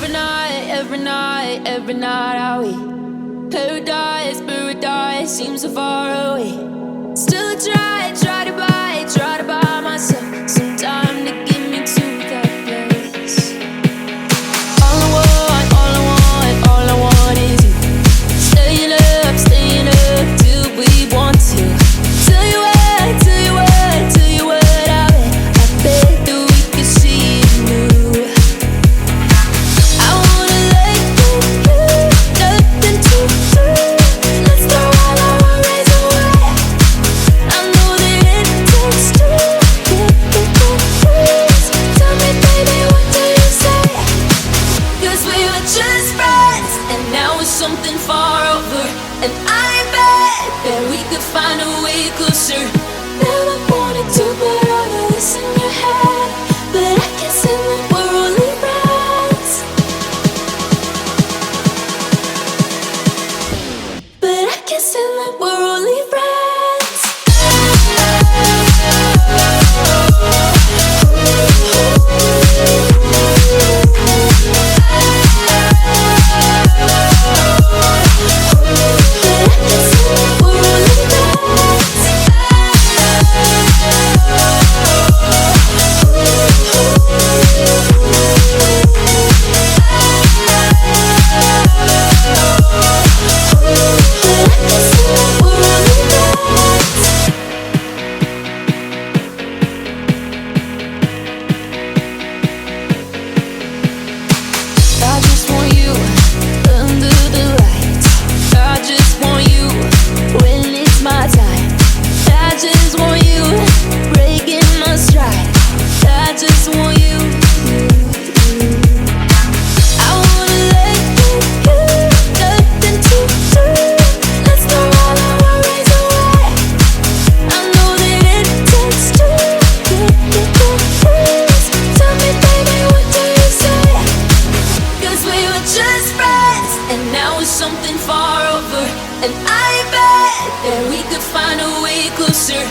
every night are we paradise seems so far away. Still try to buy myself some time to get me to that place. All I want is you. Staying up till we want to. Tell you what, I bet that we could see it new. I wanna let you, nothing to do. Let's throw all our worries away. I know that it takes two to get the confused. Tell me, baby, what do you say? 'Cause we were just friends, and now it's something far over. And I bet that we could find a way closer. Never wanted to put all of this in your head, but I guess in the we're only friends. But I guess in the we're only friends. I just want you under the lights. I just want you when it's my time. I just want you breaking my stride. I just want you. I wanna let you, nothing to do. Let's throw all our worries away. I know that it takes two to get confused. Tell me, baby, what do you say? 'Cause we were just friends, and now it's something far over. And I bet that we could find a way closer.